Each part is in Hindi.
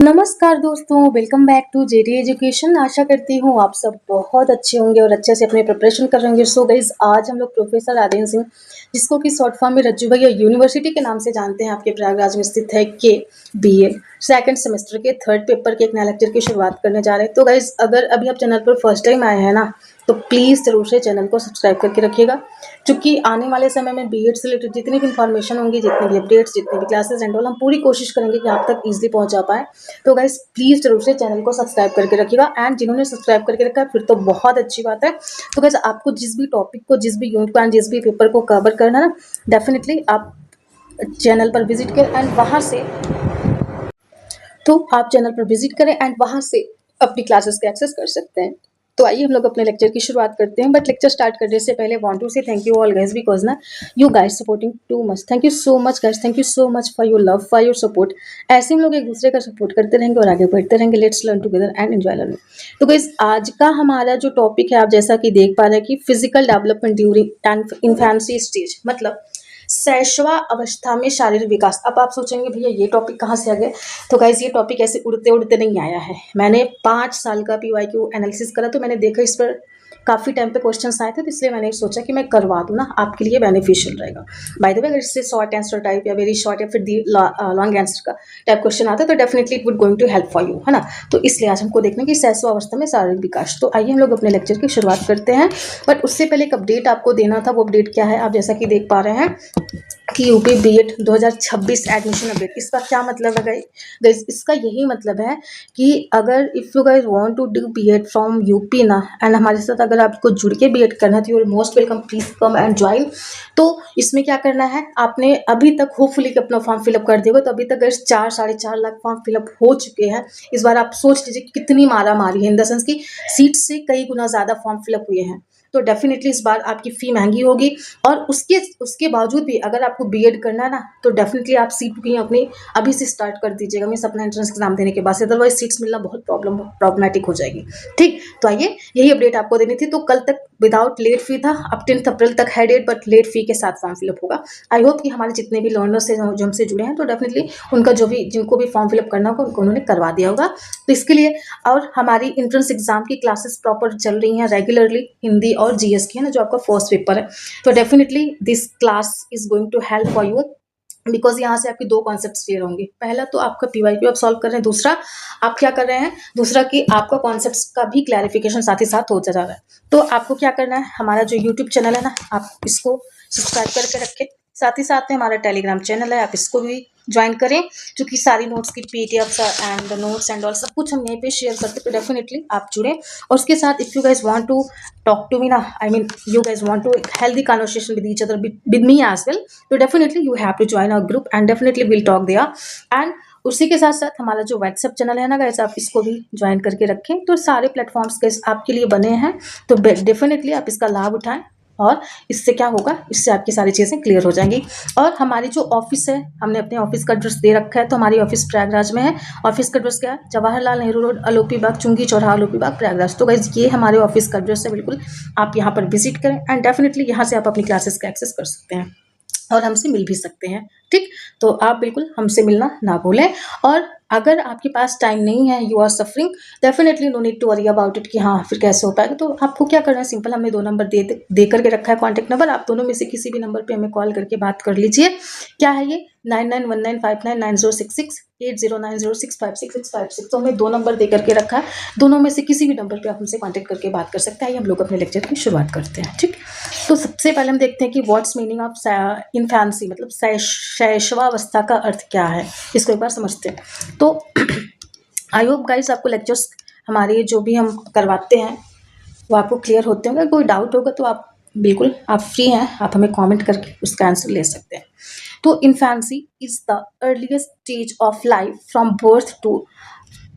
नमस्कार दोस्तों, welcome back to JD education. आशा करती हूँ आप सब बहुत अच्छे होंगे और अच्छे से अपने प्रिपरेशन कर रहे होंगे। सो गाइज, आज हम लोग प्रोफेसर आर्यन सिंह, जिसको कि शॉर्ट फॉर्म में रज्जू भैया यूनिवर्सिटी के नाम से जानते हैं, आपके प्रयागराज में स्थित है, के बीए सेकंड सेमेस्टर के थर्ड पेपर के एक नया लेक्चर की शुरुआत करने जा रहे हैं। तो गाइज, अगर अभी आप चैनल पर फर्स्ट टाइम आए हैं ना, तो प्लीज़ जरूर से चैनल को सब्सक्राइब करके रखिएगा, क्योंकि आने वाले समय में बीएड से रिलेटेड जितनी भी इन्फॉर्मेशन होंगी, जितने भी अपडेट्स, जितने भी क्लासेस एंड ऑल, हम पूरी कोशिश करेंगे कि आप तक ईजिली पहुंचा पाए। तो गाइज प्लीज़ जरूर से चैनल को सब्सक्राइब करके रखिएगा। एंड जिन्होंने सब्सक्राइब करके रखा है फिर तो बहुत अच्छी बात है। तो गाइज, आपको जिस भी टॉपिक को, जिस भी यूनिट को एंड जिस भी पेपर को कवर करना है ना, डेफिनेटली आप चैनल पर विजिट करें एंड वहाँ से एंड वहाँ से अपनी क्लासेस का एक्सेस कर सकते हैं। तो आइए हम लोग अपने लेक्चर की शुरुआत करते हैं। बट लेक्चर स्टार्ट करने से पहले want to say thank you all guys, because ना you guys supporting too much. Thank you so much guys, thank you so much for your love, for your support. ऐसे हम लोग एक दूसरे का सपोर्ट करते रहेंगे और आगे बढ़ते रहेंगे। Let's learn together and enjoy learning. तो गाइस, आज का हमारा जो टॉपिक है, आप जैसा कि देख पा रहे हैं कि physical development during infancy stage, मतलब शैशवा अवस्था में शारीरिक विकास। अब आप सोचेंगे भैया ये टॉपिक कहाँ से आ गया। तो गाइज, ये टॉपिक ऐसे उड़ते उड़ते नहीं आया है। मैंने 5 साल का पीवाईक्यू एनालिसिस करा, तो मैंने देखा इस पर काफ़ी टाइम पे क्वेश्चंस आए थे, तो इसलिए मैंने सोचा कि मैं करवा दूँ ना, आपके लिए बेनिफिशियल रहेगा। बाय द वे, अगर इससे शॉर्ट आंसर टाइप या वेरी शॉर्ट या फिर लॉन्ग आंसर का टाइप क्वेश्चन आता है, तो definitely it would going to help for you, है ना। तो इसलिए आज हमको देखना कि शैशवा अवस्था में शारीरिक विकास। तो आइए हम लोग अपने लेक्चर की शुरुआत करते हैं। बट उससे पहले एक अपडेट आपको देना था। वो अपडेट क्या है, आप जैसा कि देख पा रहे हैं कि यूपी बीएड 2026 एडमिशन अपडेट। इसका क्या मतलब है गाइस? इसका यही मतलब है कि अगर if you guys want to do BEd from UP ना, एंड हमारे साथ अगर आपको जुड़ के बीएड करना है, तो you are most welcome, please come and join. तो इसमें क्या करना है, आपने अभी तक होपफुली अपना फॉर्म फिलअप कर दिया, तो अभी तक गाइस 4-4.5 लाख फॉर्म फिलअप हो चुके हैं। इस बार आप सोच लीजिए कितनी मारा मारी है, इन द सेंस की सीट से कई गुना ज़्यादा फॉर्म फिलअप हुए हैं। तो डेफिनेटली इस बार आपकी फ़ी महंगी होगी, और उसके बावजूद भी अगर आपको बीएड करना है ना, तो डेफिनेटली आप सीट बुकिंग अपनी अभी से स्टार्ट कर दीजिएगा, मीन्स अपना एंट्रेंस एग्जाम देने के बाद से, अदरवाइज सीट्स मिलना बहुत प्रॉब्लमेटिक हो जाएगी। ठीक, तो आइए यही अपडेट आपको देनी थी। तो कल तक विदाउट लेट फी था, अब 10 अप्रैल तक है डेट, बट लेट फी के साथ फॉर्म फिलअप होगा। आई होप कि हमारे जितने भी लर्नर्स हैं जो हमसे जुड़े हैं, तो डेफिनेटली उनका जिनको भी फॉर्म फिलअप करना होगा उनको उन्होंने करवा दिया होगा। तो इसके लिए, और हमारी एंट्रेंस एग्जाम की क्लासेस प्रॉपर चल रही हैं रेगुलरली, हिंदी और जीएस की, है ना, जो आपका फर्स्ट पेपर है। तो definitely this class is going to help for you, because यहाँ से आपके 2 कॉन्सेप्ट क्लियर होंगे। पहला तो आपका पीवाईक्यू आप सॉल्व कर रहे हैं, दूसरा आप क्या कर रहे हैं, दूसरा कि आपका कॉन्सेप्ट्स का भी क्लैरिफिकेशन साथ ही साथ होता जा रहा है। तो आपको क्या करना है, हमारा जो यूट्यूब चैनल है ना, आप इसको सब्सक्राइब करके रखें। साथ ही साथ में हमारा टेलीग्राम चैनल है, आप इसको भी ज्वाइन करें, जो कि सारी नोट्स की PDF and notes and all सब कुछ हम यहीं पे शेयर करते हैं। तो डेफिनेटली आप जुड़ें। और उसके साथ if you guys want to talk to me ना, I mean you guys want to healthy conversation with each other, with me as well, तो definitely you have to join our group and definitely we'll talk there। and उसी के साथ साथ हमारा जो व्हाट्सएप चैनल है ना गाइस, आप इसको भी ज्वाइन करके रखें। तो सारे प्लेटफॉर्म्स गाइस आपके लिए बने हैं, तो डेफिनेटली आप इसका लाभ उठाएं, और इससे क्या होगा, इससे आपकी सारी चीज़ें क्लियर हो जाएंगी। और हमारी जो ऑफिस है, हमने अपने ऑफिस का एड्रेस दे रखा है। तो हमारी ऑफिस प्रयागराज में है। ऑफिस का एड्रेस क्या है, जवाहरलाल नेहरू रोड, अलोपी बाग, चुंगी चौराहा, अलोपी बाग, प्रयागराज। तो गाइज, ये हमारे ऑफिस का एड्रेस है। बिल्कुल आप यहाँ पर विजिट करें, एंड डेफिनेटली यहाँ से आप अपनी क्लासेस का एक्सेस कर सकते हैं और हमसे मिल भी सकते हैं। ठीक, तो आप बिल्कुल हमसे मिलना ना भूलें। और अगर आपके पास टाइम नहीं है, you are suffering, definitely no need to worry about it कि हाँ फिर कैसे हो पाएगा। तो आपको क्या करना है, सिंपल, हमने 2 नंबर दे करके रखा है कॉन्टैक्ट नंबर। आप दोनों में से किसी भी नंबर पे हमें कॉल करके बात कर लीजिए। क्या है ये, 9919599066, 8090656656। तो हमने 2 नंबर दे करके रखा है, दोनों में से किसी भी नंबर पे आप हमसे कॉन्टैक्ट करके बात कर सकते हैं। हम लोग अपने लेक्चर की शुरुआत करते हैं। ठीक, तो सबसे पहले हम देखते हैं कि व्हाट्स मीनिंग ऑफ इन्फेंसी, मतलब शैशवावस्था का अर्थ क्या है, इसको एक बार समझते हैं। तो आई होप गाइस आपको लेक्चर्स हमारे जो भी हम करवाते हैं वो आपको क्लियर होते होंगे। कोई डाउट होगा तो आप बिल्कुल, आप फ्री हैं, आप हमें कमेंट करके उसका आंसर ले सकते हैं। तो infancy is the earliest stage of life from birth to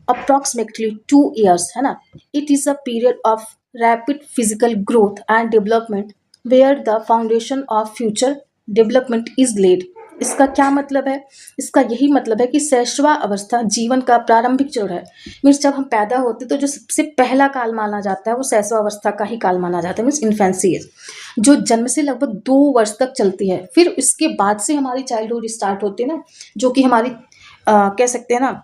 approximately 2 years, है ना। It is a period of rapid physical growth and development where the foundation of future development is laid. इसका क्या मतलब है, इसका यही मतलब है कि शैशवा अवस्था जीवन का प्रारंभिक चरण है। मीन्स जब हम पैदा होते तो जो सबसे पहला काल माना जाता है वो शैशवा अवस्था का ही काल माना जाता है, मीन्स इन्फेंसी एज, जो जन्म से लगभग 2 वर्ष तक चलती है। फिर इसके बाद से हमारी चाइल्डहुड स्टार्ट होती है ना, जो कि हमारी कह सकते हैं ना,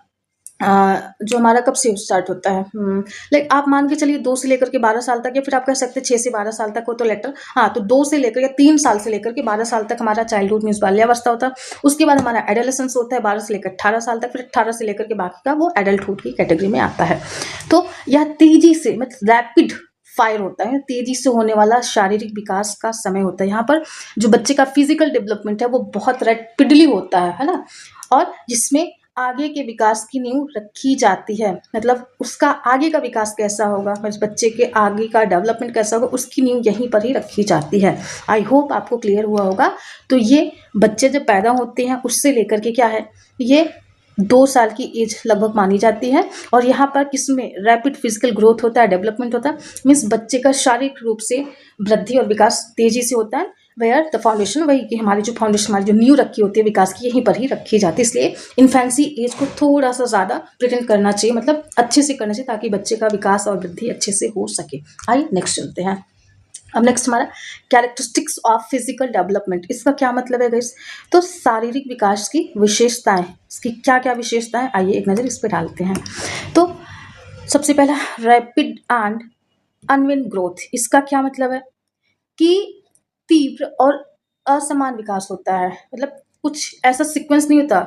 जो हमारा कब से स्टार्ट होता है, लाइक आप मान के चलिए 2 से लेकर के 12 साल तक, या फिर आप कह सकते हैं 6 से 12 साल तक हो तो लेटर, हाँ, तो 2 से लेकर या 3 साल से लेकर के 12 साल तक हमारा चाइल्डहुड मीन्स बाल्यावस्था होता है। उसके बाद हमारा एडोलेसेंस होता है 12 से लेकर 18 साल तक, फिर 18 से लेकर के बाकी का वो एडल्टहुड की कैटेगरी में आता है। तो यह तेजी से मतलब रैपिड फायर होता है, तेजी से होने वाला शारीरिक विकास का समय होता है। यहाँ पर जो बच्चे का फिजिकल डेवलपमेंट है वो बहुत रैपिडली होता है ना, और जिसमें आगे के विकास की नींव रखी जाती है। मतलब उसका आगे का विकास कैसा होगा, उस बच्चे के आगे का डेवलपमेंट कैसा होगा, उसकी नींव यहीं पर ही रखी जाती है। आई होप आपको क्लियर हुआ होगा। तो ये बच्चे जब पैदा होते हैं उससे लेकर के क्या है, ये 2 साल की एज लगभग मानी जाती है, और यहाँ पर किसमें रैपिड फिजिकल ग्रोथ होता है, डेवलपमेंट होता है, मीन्स बच्चे का शारीरिक रूप से वृद्धि और विकास तेजी से होता है। वेयर द फाउंडेशन, वही कि हमारी जो फाउंडेशन, हमारी जो नींव रखी होती है विकास की, यहीं पर ही रखी जाती है। इसलिए इन्फेंसी एज को थोड़ा सा ज़्यादा प्रिटेंड करना चाहिए, मतलब अच्छे से करना चाहिए, ताकि बच्चे का विकास और वृद्धि अच्छे से हो सके। आइए नेक्स्ट चलते हैं। अब नेक्स्ट हमारा कैरेक्टरिस्टिक्स ऑफ फिजिकल डेवलपमेंट, इसका क्या मतलब है गाइस, तो शारीरिक विकास की विशेषताएं, इसकी क्या क्या विशेषताएं, आइए एक नज़र इस पर डालते हैं। तो सबसे पहला रैपिड एंड अनविन ग्रोथ, इसका क्या मतलब है कि तीव्र और असमान विकास होता है। मतलब कुछ ऐसा सीक्वेंस नहीं होता,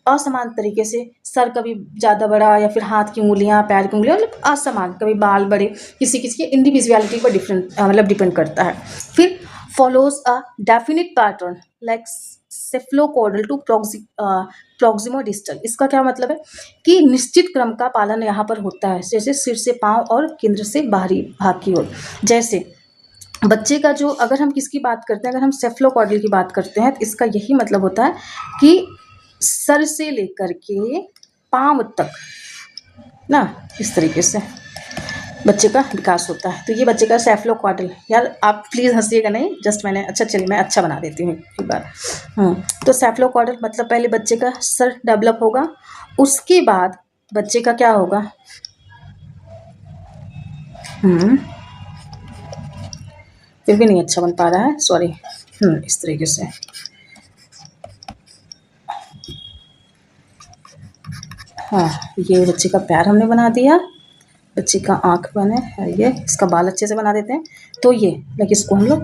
असमान तरीके से, सर कभी ज़्यादा बड़ा या फिर हाथ की उंगलियां, पैर की उंगलियां, मतलब असमान, कभी बाल बड़े, किसी किसी की इंडिविजुअलिटी पर डिफरेंट मतलब डिपेंड करता है। फिर follows a definite pattern like cephalocaudal to proximodistal, इसका क्या मतलब है कि निश्चित क्रम का पालन यहाँ पर होता है, जैसे सिर से पाँव और केंद्र से बाहरी भाग की ओर। जैसे बच्चे का जो, अगर हम किसकी बात करते हैं, अगर हम सेफ्लोकॉर्डल की बात करते हैं, तो इसका यही मतलब होता है कि सर से लेकर के पाँव तक ना, इस तरीके से बच्चे का विकास होता है। तो ये बच्चे का सेफ्लोकॉर्डल, यार आप प्लीज़ हंसिएगा नहीं, जस्ट मैंने, अच्छा चलिए मैं अच्छा बना देती हूँ एक बार। तो सेफ्लोकॉर्डल मतलब पहले बच्चे का सर डेवलप होगा, उसके बाद बच्चे का क्या होगा, फिर भी नहीं अच्छा बन पा रहा है, सॉरी। इस तरीके से, हाँ, ये बच्चे का पैर हमने बना दिया, बच्चे का आँख बने है, ये इसका बाल अच्छे से बना देते हैं। तो ये लाइक इसको हम लोग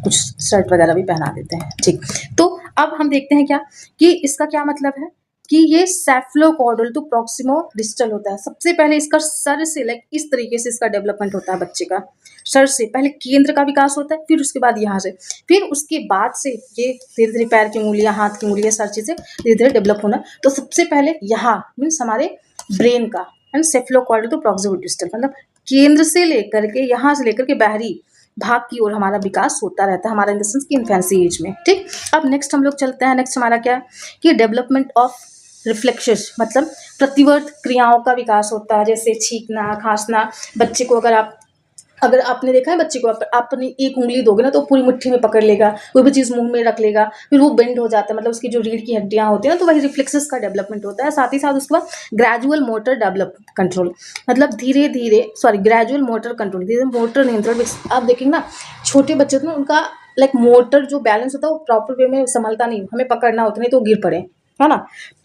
कुछ शर्ट वगैरह भी पहना देते हैं, ठीक। तो अब हम देखते हैं क्या कि इसका क्या मतलब है कि ये सेफ्लोकॉर्डल टू प्रॉक्सिमो डिस्टल होता है। सबसे पहले इसका सर से लाइक इस तरीके से इसका डेवलपमेंट होता है बच्चे का, सर से पहले केंद्र का विकास होता है, फिर उसके बाद यहाँ से, फिर उसके बाद से ये धीरे धीरे पैर की उंगलियां, हाथ की उंगलियां, सारी चीज़ें धीरे धीरे डेवलप होना। तो सबसे पहले यहाँ मीन्स हमारे ब्रेन का एंड सेफ्लोकॉर्डल टू प्रॉक्सिमो डिस्टल, मतलब केंद्र से लेकर के, यहाँ से लेकर के बाहरी भाग की ओर हमारा विकास होता रहता है, हमारा इन द सेंस की इन्फेंसी एज में, ठीक। अब नेक्स्ट हम लोग चलते हैं, नेक्स्ट हमारा क्या कि डेवलपमेंट ऑफ रिफ्लेक्सेस, मतलब प्रतिवर्त क्रियाओं का विकास होता है, जैसे छींकना, खांसना। बच्चे को अगर आपने देखा है बच्चे को, आपने एक उंगली दोगे ना तो पूरी मुट्ठी में पकड़ लेगा, कोई भी चीज़ मुंह में रख लेगा, फिर वो बेंड हो जाता है, मतलब उसकी जो रीढ़ की हड्डियां होती हैं ना, तो वही रिफ्लेक्सेस का डेवलपमेंट होता है। साथ ही साथ उसके बाद ग्रेजुअल मोटर डेवलप कंट्रोल, मतलब धीरे धीरे, सॉरी, ग्रेजुअल मोटर कंट्रोल, धीरे मोटर नियंत्रण। आप देखेंगे ना छोटे बच्चे तो उनका लाइक मोटर जो बैलेंस होता है वो प्रॉपर वे में संभलता नहीं, हमें पकड़ना होता, नहीं तो गिर पड़े, है ना।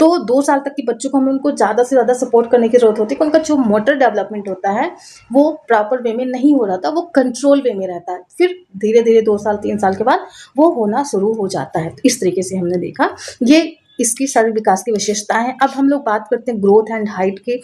तो 2 साल तक के बच्चों को हमें उनको ज़्यादा से ज़्यादा सपोर्ट करने की ज़रूरत होती है, उनका जो मोटर डेवलपमेंट होता है वो प्रॉपर वे में नहीं हो रहा था, वो कंट्रोल वे में रहता है। फिर धीरे धीरे 2 साल 3 साल के बाद वो होना शुरू हो जाता है। तो इस तरीके से हमने देखा, ये इसकी शारीरिक विकास की विशेषताएं हैं। अब हम लोग बात करते हैं ग्रोथ एंड हाइट के,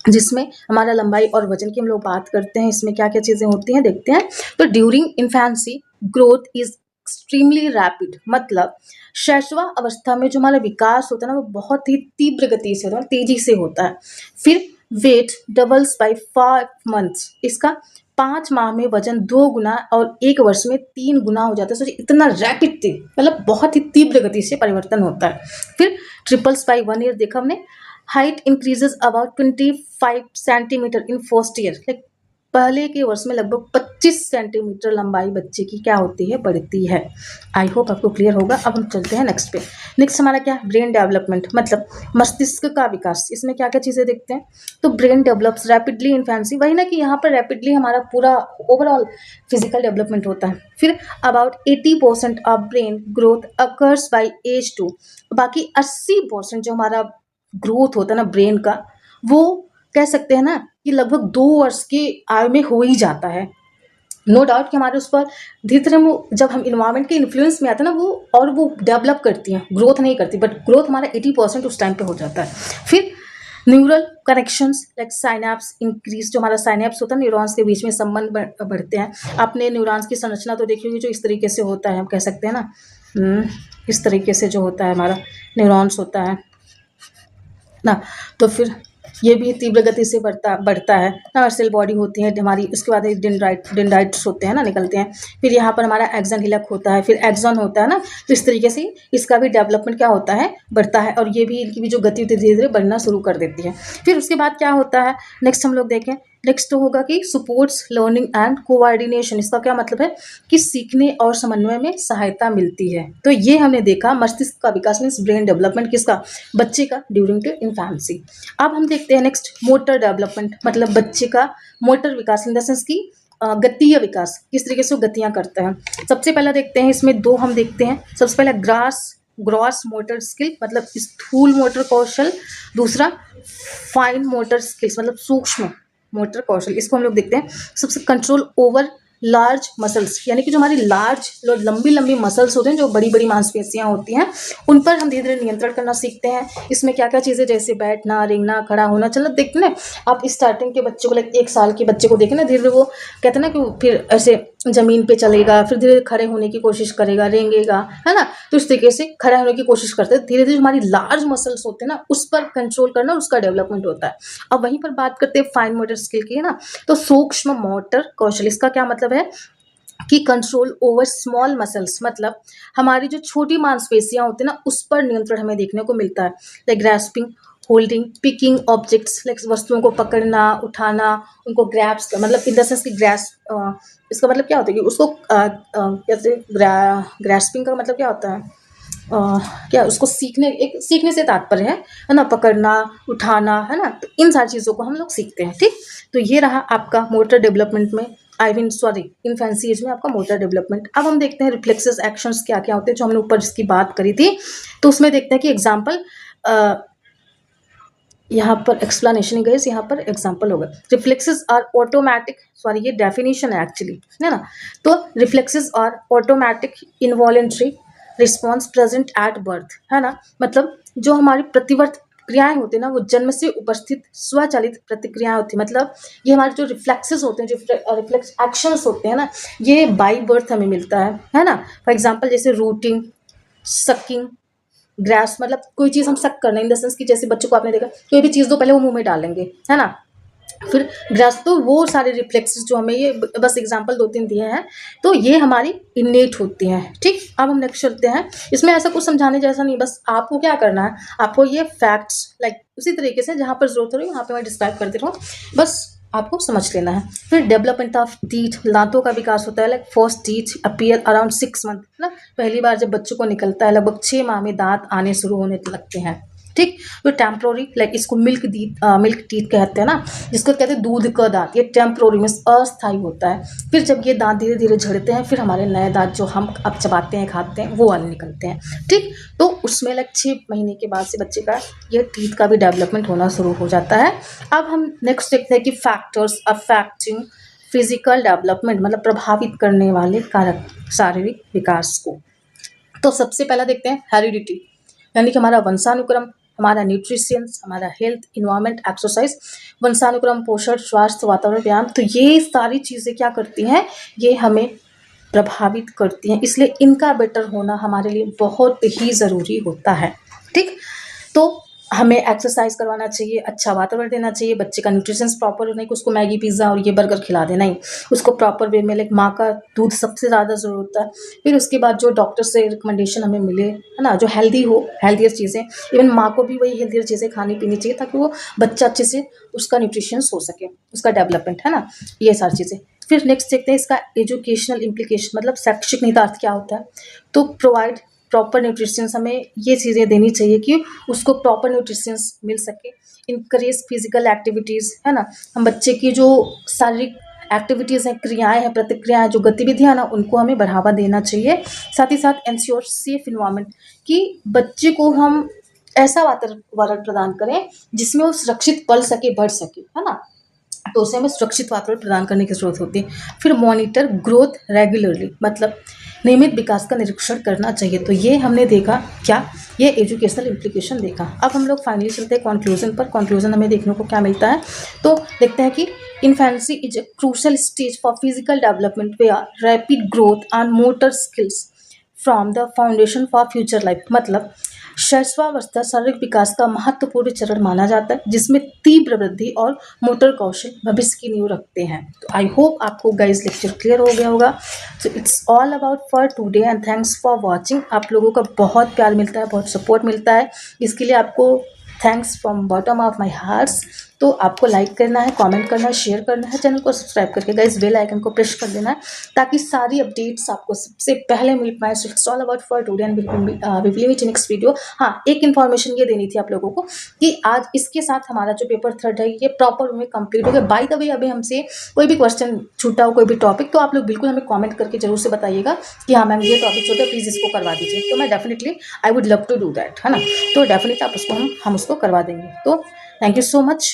जिसमें हमारा लंबाई और वजन की हम लोग बात करते हैं, इसमें क्या क्या चीज़ें होती हैं देखते हैं। तो during infancy growth is extremely rapid, मतलब शैशवा अवस्था में जो हमारा विकास होता है ना वो बहुत ही तीव्र गति से होता है, तेजी से होता है। फिर वेट डबल्स बाय 5 मंथ्स, इसका 5 माह में वजन 2 गुना और 1 वर्ष में 3 गुना हो जाता है। सोचिए इतना रैपिड थी, मतलब बहुत ही तीव्र गति से परिवर्तन होता है। फिर ट्रिपल्स बाय 1 ईयर देखा हमने। Height increases about 25 centimetre in first year, like पहले के वर्ष में लगभग 25 सेंटीमीटर लंबाई बच्चे की क्या होती है, बढ़ती है। आई होप आपको क्लियर होगा। अब हम चलते हैं नेक्स्ट पे। नेक्स्ट हमारा क्या, ब्रेन डेवलपमेंट, मतलब मस्तिष्क का विकास। इसमें क्या क्या चीज़ें देखते हैं, तो ब्रेन डेवलप्स रैपिडली इन फैंसी, वही ना कि यहाँ पर रैपिडली हमारा पूरा ओवरऑल फिजिकल डेवलपमेंट होता है। फिर about 80% of brain growth occurs by age 2, बाकी 80% जो हमारा ग्रोथ होता है ना ब्रेन का, वो कह सकते हैं ना कि लगभग 2 वर्ष की आयु में हो ही जाता है। नो डाउट कि हमारे उस पर धीरे-धीरे वो जब हम एनवायरनमेंट के इन्फ्लुएंस में आते हैं ना वो डेवलप करती हैं, ग्रोथ नहीं करती, बट ग्रोथ हमारा 80% उस टाइम पे हो जाता है। फिर neural connections like synapse increase, जो हमारा साइनैप्स होता है न्यूरॉन्स के बीच में संबंध बढ़ते हैं। आपने न्यूरॉन्स की संरचना तो देखी होगी, जो इस तरीके से होता है, हम कह सकते हैं ना इस तरीके से जो होता है हमारा न्यूरॉन्स होता है ना। तो फिर ये भी तीव्र गति से बढ़ता है ना। सेल बॉडी होती है हमारी, उसके बाद डेंड्राइट्स होते हैं ना, निकलते हैं। फिर यहाँ पर हमारा एक्सन हिलक होता है, फिर एक्सॉन होता है ना। तो इस तरीके से इसका भी डेवलपमेंट क्या होता है, बढ़ता है, और ये भी इनकी भी जो गति होती है धीरे धीरे बढ़ना शुरू कर देती है। फिर उसके बाद क्या होता है, नेक्स्ट हम लोग देखें, नेक्स्ट तो होगा कि सपोर्ट्स लर्निंग एंड कोऑर्डिनेशन। इसका क्या मतलब है कि सीखने और समन्वय में सहायता मिलती है। तो ये हमने देखा मस्तिष्क का विकास मीन्स ब्रेन डेवलपमेंट किसका, बच्चे का ड्यूरिंग टू इन्फेंसी। अब हम देखते हैं नेक्स्ट मोटर डेवलपमेंट, मतलब बच्चे का motor Vikas in the sense की गतीय विकास, किस तरीके से वो गतियाँ करता है। सबसे पहला देखते हैं, इसमें दो हम देखते हैं। सबसे पहला ग्रॉस मोटर स्किल मतलब स्थूल मोटर कौशल, दूसरा फाइन मोटर स्किल्स मतलब सूक्ष्म मोटर कौशल। इसको हम लोग देखते हैं। सबसे कंट्रोल ओवर लार्ज मसल्स, यानी कि जो हमारी लार्ज लंबी लंबी मसल्स होते हैं, जो बड़ी बड़ी मांसपेशियां होती हैं, उन पर हम धीरे धीरे नियंत्रण करना सीखते हैं। इसमें क्या क्या चीज़ें, जैसे बैठना, रेंगना, खड़ा होना, चलना। देखते ना आप स्टार्टिंग के बच्चों को, लाइक 1 साल के बच्चे को देखें ना, धीरे धीरे वो कहते हैं ना कि वो फिर ऐसे जमीन पे चलेगा, फिर धीरे धीरे खड़े होने की कोशिश करेगा, रेंगेगा, है ना। तो इस तरीके से खड़े होने की कोशिश करते हैं। धीरे धीरे हमारी लार्ज मसल्स होते हैं ना, उस पर कंट्रोल करना, उसका डेवलपमेंट होता है। अब वहीं पर बात करते हैं फाइन मोटर स्किल की, है ना। तो सूक्ष्म मोटर कौशल, इसका क्या मतलब है कि कंट्रोल ओवर स्मॉल मसल्स, मतलब हमारी जो छोटी मांसपेशियां होती है ना, उस पर नियंत्रण हमें देखने को मिलता है। Like grasping, holding, picking objects, like वस्तुओं को पकड़ना, उठाना, उनको ग्रैप्स मतलब इन द सेंस की इसका मतलब क्या होता है कि उसको कैसे ग्रैस्पिंग का मतलब क्या होता है, क्या उसको सीखने से तात्पर्य है ना, पकड़ना, उठाना, है ना। तो इन सारी चीज़ों को हम लोग सीखते हैं, ठीक। तो ये रहा आपका मोटर डेवलपमेंट में, I mean sorry infancy age में आपका मोटर डेवलपमेंट। अब हम देखते हैं रिफ्लेक्सेस एक्शंस क्या क्या होते हैं, जो हमने ऊपर जिसकी बात करी थी। तो उसमें देखते हैं कि एग्जाम्पल, यहाँ पर एक्सप्लेनेशन गई, यहाँ पर एग्जाम्पल होगा। रिफ्लेक्सेस आर ऑटोमेटिक, सॉरी ये डेफिनेशन है एक्चुअली, है ना। तो reflexes are automatic involuntary response present at birth, है ना। मतलब जो हमारी प्रतिवर्त क्रियाएं होती है ना, वो जन्म से उपस्थित स्वचालित प्रतिक्रियाएं होती है। मतलब ये हमारे जो रिफ्लेक्सेस होते हैं, जो रिफ्लेक्स एक्शंस होते हैं ना, ये बाई बर्थ हमें मिलता है ना। फॉर एग्जाम्पल जैसे रूटिंग, सकिंग, ग्रास, मतलब कोई चीज़ हम सक करना इन द सेंस कि जैसे बच्चों को आपने देखा कोई भी चीज़ दो पहले वो मुंह में डालेंगे, है ना। फिर ग्रास, तो वो सारे रिफ्लेक्सेस जो हमें, ये बस एग्जांपल 2-3 दिए हैं, तो ये हमारी इनेट होती हैं, ठीक। अब हम नेक्स्ट चलते हैं। इसमें ऐसा कुछ समझाने जैसा नहीं, बस आपको क्या करना है, आपको ये फैक्ट्स लाइक उसी तरीके से जहाँ पर जरूरत हो रही है वहाँ पे मैं डिस्क्राइब कर दे रहा हूँ, बस आपको समझ लेना है। फिर डेवलपमेंट ऑफ टीथ, दांतों का विकास होता है। Like first teeth appear around 6 month, ना पहली बार जब बच्चों को निकलता है लगभग 6 माह में दांत आने शुरू होने लगते हैं, ठीक। तो टेम्प्रोरी, लाइक इसको मिल्क टीथ कहते हैं ना, जिसको कहते हैं दूध का दांत। ये टेम्प्रोरी में अस्थायी होता है। फिर जब ये दांत धीरे धीरे झड़ते हैं, फिर हमारे नए दांत जो हम अब चबाते हैं, खाते हैं, वो वाले निकलते हैं, ठीक। तो उसमें लाइक 6 महीने के बाद से बच्चे का ये टीथ का भी डेवलपमेंट होना शुरू हो जाता है। अब हम नेक्स्ट देखते हैं कि फैक्टर्स अफेक्टिंग फिजिकल डेवलपमेंट, मतलब प्रभावित करने वाले कारक शारीरिक विकास को। तो सबसे पहला देखते हैं हेरिडिटी, यानी कि हमारा वंशानुक्रम, हमारा न्यूट्रिशंस, हमारा हेल्थ, इन्वायरमेंट, एक्सरसाइज। वंशानुक्रम, पोषण, स्वास्थ्य, वातावरण, व्यायाम, तो ये सारी चीज़ें क्या करती हैं, ये हमें प्रभावित करती हैं। इसलिए इनका बेटर होना हमारे लिए बहुत ही ज़रूरी होता है, ठीक। तो हमें एक्सरसाइज करवाना चाहिए, अच्छा वातावरण देना चाहिए, बच्चे का न्यूट्रिशंस प्रॉपर होना है कि उसको मैगी पिज़्ज़ा और ये बर्गर खिला देना ही, उसको प्रॉपर वे में लाइक माँ का दूध सबसे ज़्यादा ज़रूरत होता है। फिर उसके बाद जो डॉक्टर से रिकमेंडेशन हमें मिले, है ना, जो हेल्दी हो, हेल्थियर चीज़ें, इवन माँ को भी वही हेल्थियर चीज़ें खानी पीनी चाहिए ताकि वो बच्चा अच्छे से उसका न्यूट्रिशंस हो सके, उसका डेवलपमेंट, है ना, ये सारी चीज़ें। फिर नेक्स्ट देखते हैं इसका एजुकेशनल इम्प्लीकेशन, मतलब शैक्षिक निहितार्थ क्या होता है। तो प्रोवाइड प्रॉपर न्यूट्रिशंस, हमें ये चीज़ें देनी चाहिए कि उसको प्रॉपर न्यूट्रिशंस मिल सके। इनकरेज फिजिकल एक्टिविटीज़, है ना, हम बच्चे की जो शारीरिक एक्टिविटीज़ हैं, क्रियाएं हैं, प्रतिक्रियाएं, जो गतिविधियां ना, उनको हमें बढ़ावा देना चाहिए। साथ ही साथ इंश्योर सेफ इन्वायरमेंट, कि बच्चे को हम ऐसा वातावरण प्रदान करें जिसमें वो सुरक्षित पल सके, बढ़ सके, है ना। तो उसे हमें सुरक्षित वातावरण प्रदान करने की ज़रूरत होती है। फिर मॉनिटर ग्रोथ रेगुलरली, मतलब नियमित विकास का निरीक्षण करना चाहिए। तो ये हमने देखा क्या, ये एजुकेशनल इम्प्लीकेशन देखा। अब हम लोग फाइनली चलते हैं कंक्लूजन पर। कंक्लूजन हमें देखने को क्या मिलता है, तो देखते हैं कि infancy is a crucial stage for physical development where rapid growth and motor skills from the foundation for future life. मतलब शैशवावस्था शारीरिक विकास का महत्वपूर्ण चरण माना जाता है, जिसमें तीव्र वृद्धि और मोटर कौशल भविष्य की नींव रखते हैं। तो आई होप आपको गाइस लेक्चर क्लियर हो गया होगा। सो it's all about for today and thanks for watching. आप लोगों का बहुत प्यार मिलता है, बहुत सपोर्ट मिलता है, इसके लिए आपको thanks from bottom of my hearts. तो आपको लाइक करना है, कमेंट करना है, शेयर करना है, चैनल को सब्सक्राइब करके गाइस बेल आइकन को प्रेस कर देना है, ताकि सारी अपडेट्स आपको सबसे पहले मिल पाए। So it's all about for today and we will meet in next video. हाँ, एक इन्फॉर्मेशन ये देनी थी आप लोगों को कि आज इसके साथ हमारा जो पेपर थर्ड है ये प्रॉपर में कंप्लीट हो गया। बाय द वे, अभी हमसे कोई भी क्वेश्चन छूटा हो, कोई भी टॉपिक, तो आप लोग बिल्कुल हमें कमेंट करके जरूर से बताइएगा कि हाँ मैम ये टॉपिक छूटा, प्लीज़ इसको करवा दीजिए। तो मैं definitely I would love to do that, है ना। तो डेफिनेटली आप उसको हम उसको करवा देंगे। तो थैंक यू सो मच।